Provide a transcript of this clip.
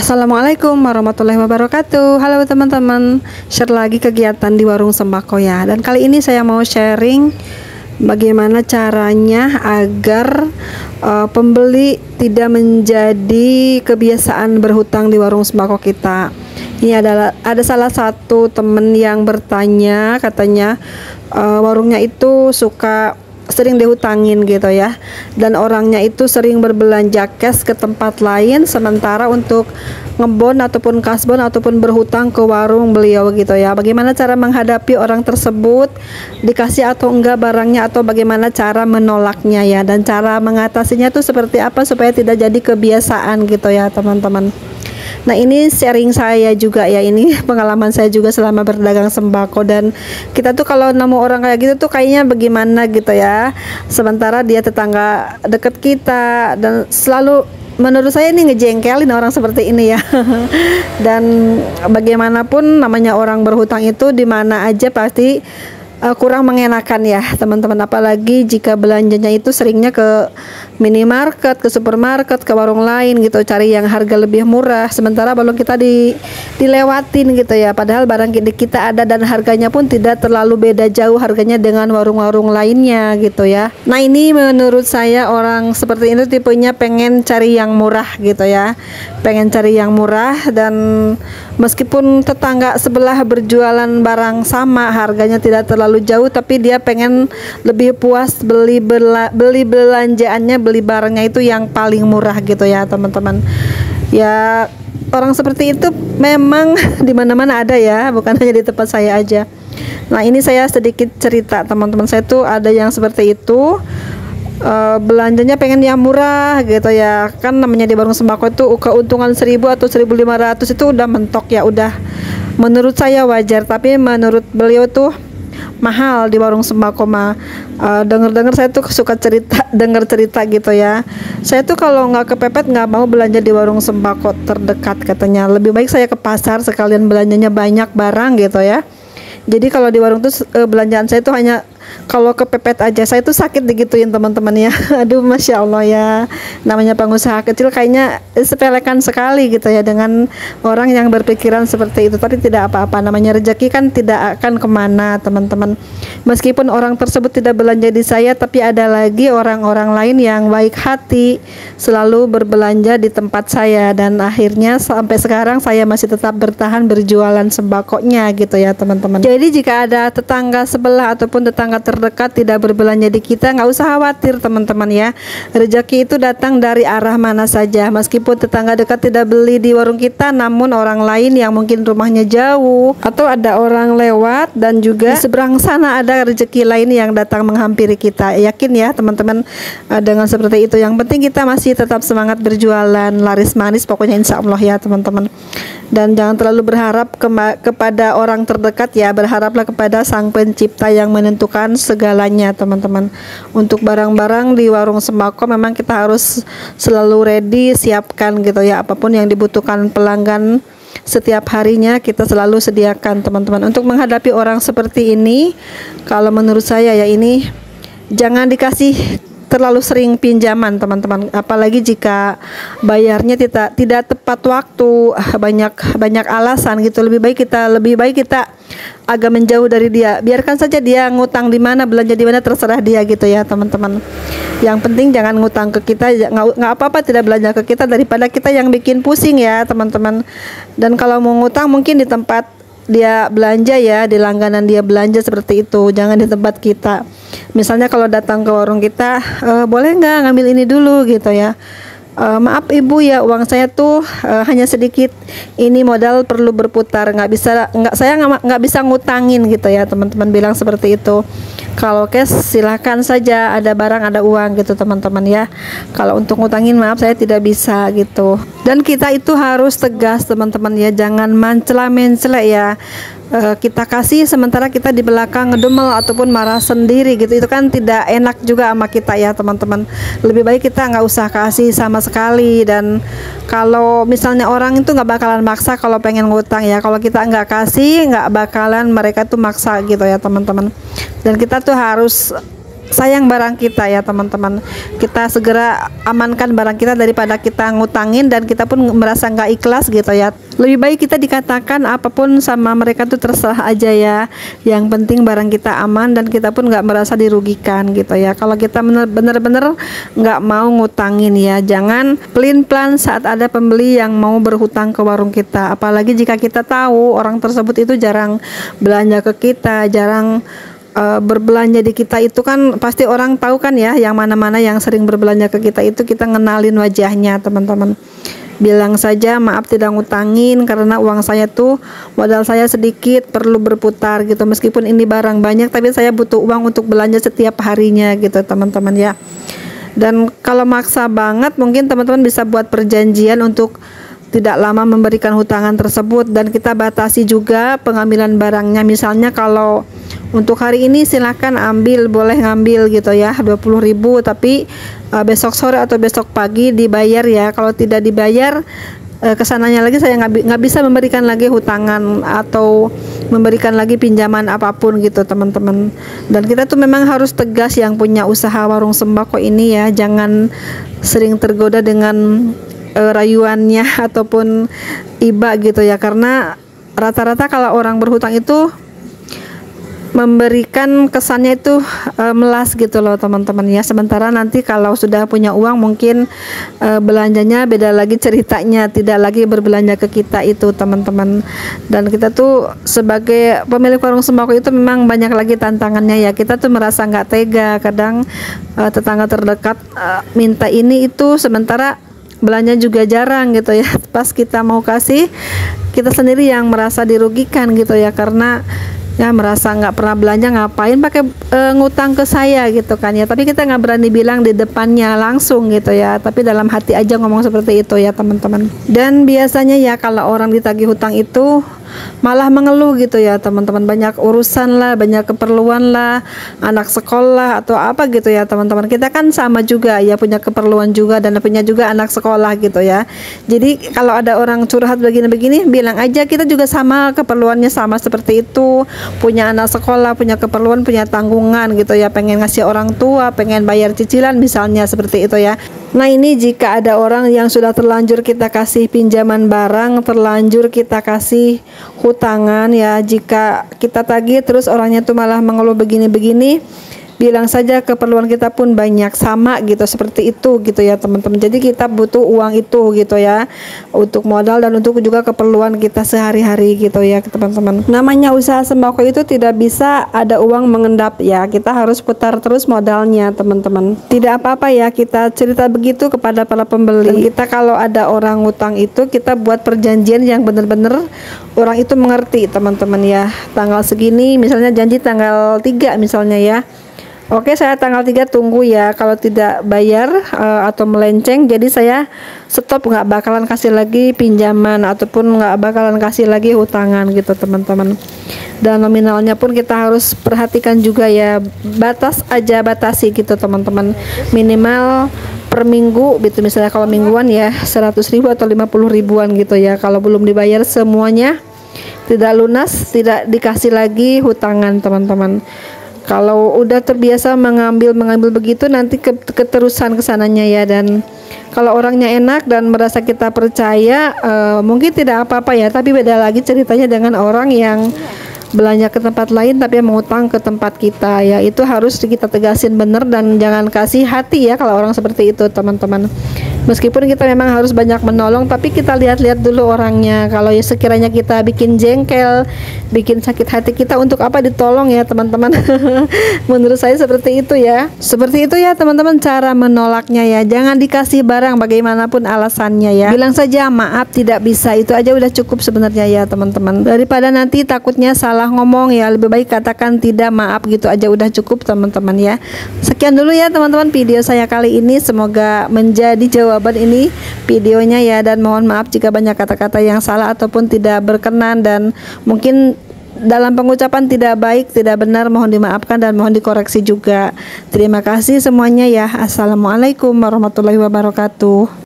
Assalamualaikum warahmatullahi wabarakatuh. Halo teman-teman, share lagi kegiatan di warung sembako ya. Dan kali ini saya mau sharing bagaimana caranya agar pembeli tidak menjadi kebiasaan berhutang di warung sembako kita. Ini ada salah satu temen yang bertanya, katanya warungnya itu sering dihutangin gitu ya, dan orangnya itu sering berbelanja cash ke tempat lain, sementara untuk ngebon ataupun kasbon ataupun berhutang ke warung beliau gitu ya. Bagaimana cara menghadapi orang tersebut, dikasih atau enggak barangnya, atau bagaimana cara menolaknya ya, dan cara mengatasinya tuh seperti apa supaya tidak jadi kebiasaan gitu ya teman-teman. Nah, ini sharing saya juga ya, ini pengalaman saya juga selama berdagang sembako. Dan kita tuh kalau nemu orang kayak gitu tuh kayaknya bagaimana gitu ya, sementara dia tetangga deket kita, dan selalu menurut saya ini ngejengkelin orang seperti ini ya. Dan bagaimanapun namanya orang berhutang itu di mana aja pasti kurang mengenakan ya teman-teman, apalagi jika belanjanya itu seringnya ke minimarket, ke supermarket, ke warung lain gitu, cari yang harga lebih murah, sementara belum kita dilewatin gitu ya, padahal barang kita ada dan harganya pun tidak terlalu beda jauh harganya dengan warung-warung lainnya gitu ya. Nah, ini menurut saya orang seperti itu tipenya pengen cari yang murah gitu ya, pengen cari yang murah, dan meskipun tetangga sebelah berjualan barang sama, harganya tidak terlalu jauh, tapi dia pengen lebih puas beli belanjaannya, beli barangnya itu yang paling murah gitu ya teman-teman. Ya, orang seperti itu memang di mana-mana ada ya, bukan hanya di tempat saya aja. Nah, ini saya sedikit cerita teman-teman, saya tuh ada yang seperti itu. Belanjanya pengen yang murah gitu ya, kan namanya di warung sembako itu keuntungan 1.000 atau 1.500 itu udah mentok ya, udah menurut saya wajar, tapi menurut beliau tuh mahal di warung sembako mah. Dengar saya tuh suka dengar cerita gitu ya, saya tuh kalau nggak kepepet nggak mau belanja di warung sembako terdekat, katanya lebih baik saya ke pasar sekalian belanjanya banyak barang gitu ya. Jadi kalau di warung tuh belanjaan saya tuh hanya kalau kepepet aja, saya tuh sakit digituin teman-teman ya. Aduh, masya Allah ya, namanya pengusaha kecil kayaknya sepelekan sekali gitu ya dengan orang yang berpikiran seperti itu. Tapi tidak apa-apa, namanya rezeki kan tidak akan kemana teman-teman. Meskipun orang tersebut tidak belanja di saya, tapi ada lagi orang-orang lain yang baik hati selalu berbelanja di tempat saya, dan akhirnya sampai sekarang saya masih tetap bertahan berjualan sembakonya gitu ya teman-teman. Jadi jika ada tetangga sebelah ataupun tetangga terdekat tidak berbelanja di kita, nggak usah khawatir teman-teman ya. Rezeki itu datang dari arah mana saja. Meskipun tetangga dekat tidak beli di warung kita, namun orang lain yang mungkin rumahnya jauh atau ada orang lewat, dan juga di seberang sana ada rezeki lain yang datang menghampiri kita. Yakin ya teman-teman dengan seperti itu. Yang penting kita masih tetap semangat berjualan, laris manis pokoknya insya Allah ya teman-teman. Dan jangan terlalu berharap kepada orang terdekat ya, berharaplah kepada Sang Pencipta yang menentukan segalanya teman-teman. Untuk barang-barang di warung sembako memang kita harus selalu ready, siapkan gitu ya, apapun yang dibutuhkan pelanggan setiap harinya kita selalu sediakan teman-teman. Untuk menghadapi orang seperti ini, kalau menurut saya ya, ini jangan dikasih terlalu sering pinjaman teman-teman, apalagi jika bayarnya tidak tepat waktu, banyak alasan gitu. Lebih baik kita agak menjauh dari dia, biarkan saja dia ngutang di mana, belanja di mana, terserah dia gitu ya teman-teman. Yang penting jangan ngutang ke kita, nggak apa-apa tidak belanja ke kita daripada kita yang bikin pusing ya teman-teman. Dan kalau mau ngutang mungkin di tempat dia belanja ya, di langganan dia belanja seperti itu, jangan di tempat kita. Misalnya kalau datang ke warung kita, boleh nggak ngambil ini dulu gitu ya, maaf ibu ya, uang saya tuh hanya sedikit, ini modal perlu berputar, saya nggak bisa ngutangin gitu ya teman-teman, bilang seperti itu. Kalau cash silahkan saja, ada barang ada uang gitu teman-teman ya. Kalau untuk ngutangin maaf saya tidak bisa gitu. Dan kita itu harus tegas teman-teman ya, jangan mencela-mencela ya. Kita kasih sementara kita di belakang ngedumel ataupun marah sendiri gitu, itu kan tidak enak juga sama kita ya teman-teman. Lebih baik kita nggak usah kasih sama sekali. Dan kalau misalnya orang itu nggak bakalan maksa kalau pengen ngutang ya, kalau kita nggak kasih nggak bakalan mereka tuh maksa gitu ya teman-teman. Dan kita tuh harus sayang barang kita ya teman-teman. Kita segera amankan barang kita daripada kita ngutangin dan kita pun merasa nggak ikhlas gitu ya. Lebih baik kita dikatakan apapun sama mereka tuh terserah aja ya. Yang penting barang kita aman dan kita pun nggak merasa dirugikan gitu ya. Kalau kita bener-bener nggak mau ngutangin ya, jangan pelin-pelan saat ada pembeli yang mau berhutang ke warung kita. Apalagi jika kita tahu orang tersebut itu jarang belanja ke kita, jarang berbelanja di kita, itu kan pasti orang tahu kan ya, yang mana-mana yang sering berbelanja ke kita itu kita ngenalin wajahnya teman-teman. Bilang saja maaf tidak ngutangin karena uang saya tuh modal saya sedikit, perlu berputar gitu. Meskipun ini barang banyak tapi saya butuh uang untuk belanja setiap harinya gitu teman-teman ya. Dan kalau maksa banget mungkin teman-teman bisa buat perjanjian untuk tidak lama memberikan hutangan tersebut, dan kita batasi juga pengambilan barangnya. Misalnya kalau untuk hari ini silakan ambil, boleh ngambil gitu ya 20.000, tapi besok sore atau besok pagi dibayar ya. Kalau tidak dibayar kesananya lagi saya nggak bisa memberikan lagi hutangan atau memberikan lagi pinjaman apapun gitu teman-teman. Dan kita tuh memang harus tegas yang punya usaha warung sembako ini ya, jangan sering tergoda dengan rayuannya ataupun iba gitu ya, karena rata-rata kalau orang berhutang itu memberikan kesannya itu melas gitu loh teman-teman ya. Sementara nanti kalau sudah punya uang mungkin belanjanya beda lagi ceritanya, tidak lagi berbelanja ke kita itu teman-teman. Dan kita tuh sebagai pemilik warung sembako itu memang banyak lagi tantangannya ya. Kita tuh merasa nggak tega, kadang tetangga terdekat minta ini itu, sementara belanja juga jarang gitu ya. Pas kita mau kasih, kita sendiri yang merasa dirugikan gitu ya, karena ya merasa nggak pernah belanja, ngapain pakai ngutang ke saya gitu kan ya. Tapi kita nggak berani bilang di depannya langsung gitu ya, tapi dalam hati aja ngomong seperti itu ya teman-teman. Dan biasanya ya kalau orang ditagih hutang itu malah mengeluh gitu ya teman-teman, banyak urusan lah, banyak keperluan lah, anak sekolah atau apa gitu ya teman-teman. Kita kan sama juga ya, punya keperluan juga dan punya juga anak sekolah gitu ya. Jadi kalau ada orang curhat begini-begini, bilang aja kita juga sama, keperluannya sama seperti itu, punya anak sekolah, punya keperluan, punya tanggungan gitu ya, pengen ngasih orang tua, pengen bayar cicilan misalnya seperti itu ya. Nah ini jika ada orang yang sudah terlanjur kita kasih pinjaman barang, terlanjur kita kasih hutangan ya, jika kita tagih terus orangnya tuh malah mengeluh begini-begini, bilang saja keperluan kita pun banyak, sama gitu, seperti itu gitu ya teman-teman. Jadi kita butuh uang itu gitu ya, untuk modal dan untuk juga keperluan kita sehari-hari gitu ya teman-teman. Namanya usaha sembako itu tidak bisa ada uang mengendap ya, kita harus putar terus modalnya teman-teman. Tidak apa-apa ya kita cerita begitu kepada para pembeli. Dan kita kalau ada orang ngutang itu, kita buat perjanjian yang benar-benar orang itu mengerti teman-teman ya. Tanggal segini misalnya, janji tanggal 3 misalnya ya. Oke, saya tanggal 3 tunggu ya, kalau tidak bayar atau melenceng, jadi saya stop, nggak bakalan kasih lagi pinjaman ataupun nggak bakalan kasih lagi hutangan gitu teman-teman. Dan nominalnya pun kita harus perhatikan juga ya, batasi gitu teman-teman, minimal per minggu gitu. Misalnya kalau mingguan ya 100.000 atau 50.000-an gitu ya. Kalau belum dibayar semuanya, tidak lunas, tidak dikasih lagi hutangan teman-teman. Kalau udah terbiasa mengambil begitu, nanti keterusan kesananya ya. Dan kalau orangnya enak dan merasa kita percaya, mungkin tidak apa-apa ya. Tapi beda lagi ceritanya dengan orang yang belanja ke tempat lain tapi mengutang ke tempat kita ya. Itu harus kita tegasin bener, dan jangan kasih hati ya kalau orang seperti itu teman-teman. Meskipun kita memang harus banyak menolong, tapi kita lihat-lihat dulu orangnya. Kalau ya sekiranya kita bikin jengkel, bikin sakit hati kita, untuk apa ditolong ya teman-teman. Menurut saya seperti itu ya. Seperti itu ya teman-teman cara menolaknya ya. Jangan dikasih barang bagaimanapun alasannya ya. Bilang saja maaf tidak bisa, itu aja udah cukup sebenarnya ya teman-teman. Daripada nanti takutnya salah ngomong ya, lebih baik katakan tidak, maaf gitu aja udah cukup teman-teman ya. Sekian dulu ya teman-teman video saya kali ini, semoga menjadi jawaban ini videonya ya, dan mohon maaf jika banyak kata-kata yang salah ataupun tidak berkenan dan mungkin dalam pengucapan tidak baik, tidak benar, mohon dimaafkan dan mohon dikoreksi juga. Terima kasih semuanya ya. Assalamualaikum warahmatullahi wabarakatuh.